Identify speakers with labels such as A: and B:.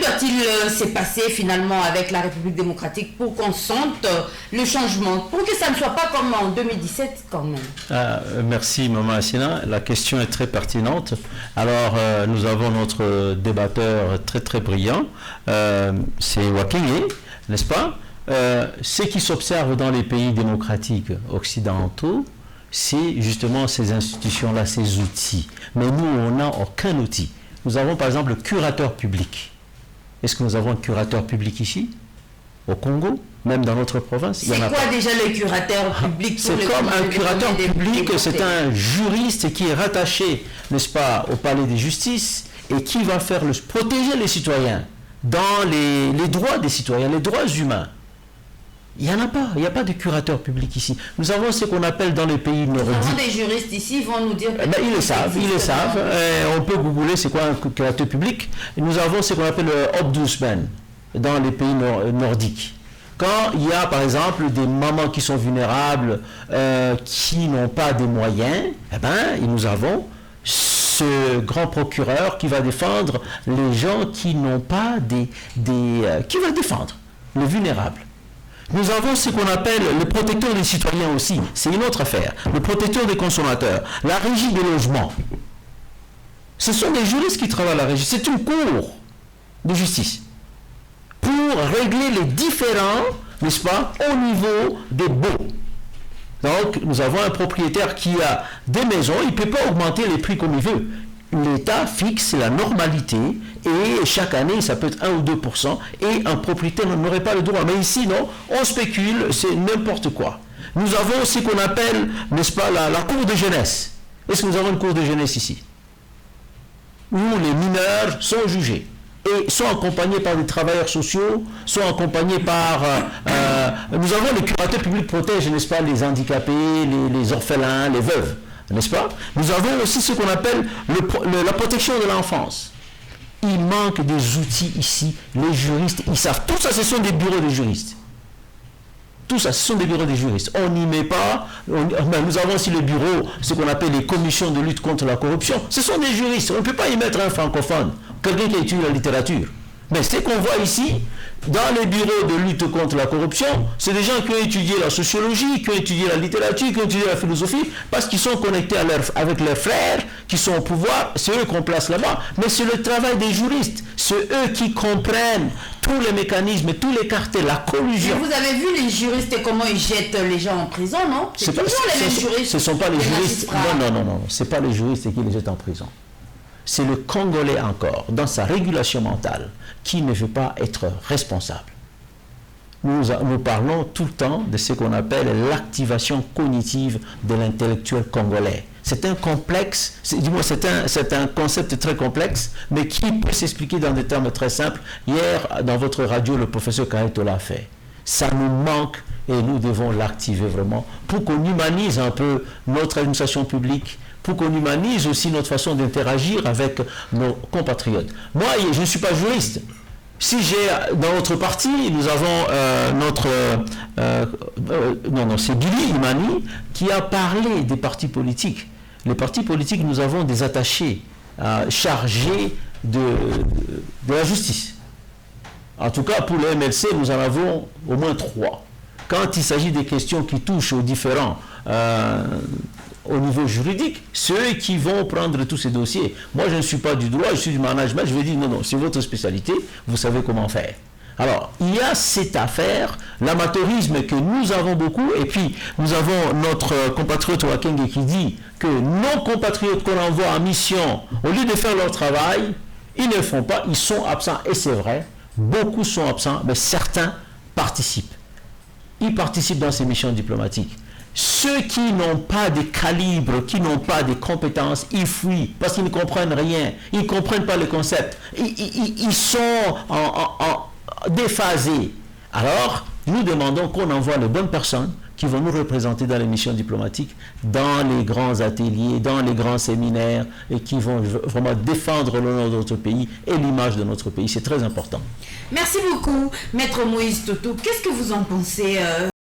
A: doit-il se passer finalement avec la République démocratique pour qu'on sente le changement, pour que ça ne soit pas comme en 2017 quand même?
B: Merci Maman Assina, la question est très pertinente. Alors nous avons notre débatteur très très brillant, c'est Wakenge, n'est-ce pas? Ce qui s'observe dans les pays démocratiques occidentaux, c'est justement ces institutions-là, ces outils. Mais nous, on n'a aucun outil. Nous avons par exemple le curateur public. Est-ce que nous avons un curateur public ici, au Congo, même dans notre province?
A: C'est quoi déjà le curateur public?
B: C'est comme un curateur public, c'est un juriste qui est rattaché, n'est-ce pas, au palais de justice et qui va faire protéger les citoyens dans les droits des citoyens, les droits humains. Il n'y en a pas, il n'y a pas de curateur public ici. Nous avons ce qu'on appelle dans les pays nordiques.
A: Nous avons des juristes ici, ils vont nous dire...
B: Ils le savent. On peut googler c'est quoi un curateur public. Nous avons ce qu'on appelle le ombudsman dans les pays nordiques. Quand il y a par exemple des mamans qui sont vulnérables, qui n'ont pas des moyens, nous avons ce grand procureur qui va défendre les gens qui n'ont pas qui va défendre les vulnérables. Nous avons ce qu'on appelle le protecteur des citoyens aussi, c'est une autre affaire, le protecteur des consommateurs, la régie des logements. Ce sont des juristes qui travaillent à la régie, c'est une cour de justice pour régler les différends, n'est-ce pas, au niveau des baux. Donc, nous avons un propriétaire qui a des maisons, il ne peut pas augmenter les prix comme il veut. L'État fixe la normalité et chaque année, ça peut être 1 ou 2% et un propriétaire n'aurait pas le droit. Mais ici, non, on spécule, c'est n'importe quoi. Nous avons ce qu'on appelle, n'est-ce pas, la cour de jeunesse. Est-ce que nous avons une cour de jeunesse ici? Où les mineurs sont jugés et sont accompagnés par des travailleurs sociaux, sont accompagnés par... nous avons le curateur public protège, n'est-ce pas, les handicapés, les orphelins, les veuves. N'est-ce pas? Nous avons aussi ce qu'on appelle la protection de l'enfance. Il manque des outils ici. Les juristes, ils savent. Tout ça, ce sont des bureaux de juristes. Tout ça, ce sont des bureaux de juristes. On n'y met pas... nous avons aussi le bureau, ce qu'on appelle les commissions de lutte contre la corruption. Ce sont des juristes. On ne peut pas y mettre un francophone, quelqu'un qui étudie la littérature. Mais ce qu'on voit ici, dans les bureaux de lutte contre la corruption, c'est des gens qui ont étudié la sociologie, qui ont étudié la littérature, qui ont étudié la philosophie, parce qu'ils sont connectés avec leurs frères, qui sont au pouvoir, c'est eux qu'on place là-bas. Mais c'est le travail des juristes, c'est eux qui comprennent tous les mécanismes, tous les cartels, la collusion.
A: Mais vous avez vu les juristes et comment ils jettent les gens en prison, non? C'est toujours les mêmes juristes.
B: Ce ne sont pas les juristes, non, ce n'est pas les juristes qui les jettent en prison. C'est le Congolais encore, dans sa régulation mentale, qui ne veut pas être responsable. Nous parlons tout le temps de ce qu'on appelle l'activation cognitive de l'intellectuel congolais. C'est un complexe, c'est un concept très complexe, mais qui peut s'expliquer dans des termes très simples. Hier, dans votre radio, le professeur Kaito l'a fait. Ça nous manque et nous devons l'activer vraiment pour qu'on humanise un peu notre administration publique, pour qu'on humanise aussi notre façon d'interagir avec nos compatriotes. Moi, je ne suis pas juriste. Si j'ai, dans notre parti, nous avons c'est Billy Imani qui a parlé des partis politiques. Les partis politiques, nous avons des attachés chargés de la justice. En tout cas, pour le MLC, nous en avons au moins 3. Quand il s'agit des questions qui touchent aux différents au niveau juridique, ceux qui vont prendre tous ces dossiers. Moi, je ne suis pas du droit, je suis du management, je vais dire non, c'est votre spécialité, vous savez comment faire. Alors, il y a cette affaire, l'amateurisme que nous avons beaucoup, et puis nous avons notre compatriote Wakenge qui dit que nos compatriotes qu'on envoie en mission, au lieu de faire leur travail, ils ne le font pas, ils sont absents, et c'est vrai, beaucoup sont absents, mais certains participent. Ils participent dans ces missions diplomatiques. Ceux qui n'ont pas de calibre, qui n'ont pas de compétences, ils fuient parce qu'ils ne comprennent rien. Ils ne comprennent pas le concept. Ils sont déphasés. Alors, nous demandons qu'on envoie les bonnes personnes qui vont nous représenter dans les missions diplomatiques, dans les grands ateliers, dans les grands séminaires, et qui vont vraiment défendre l'honneur de notre pays et l'image de notre pays. C'est très important.
A: Merci beaucoup, Maître Moïse Toutou. Qu'est-ce que vous en pensez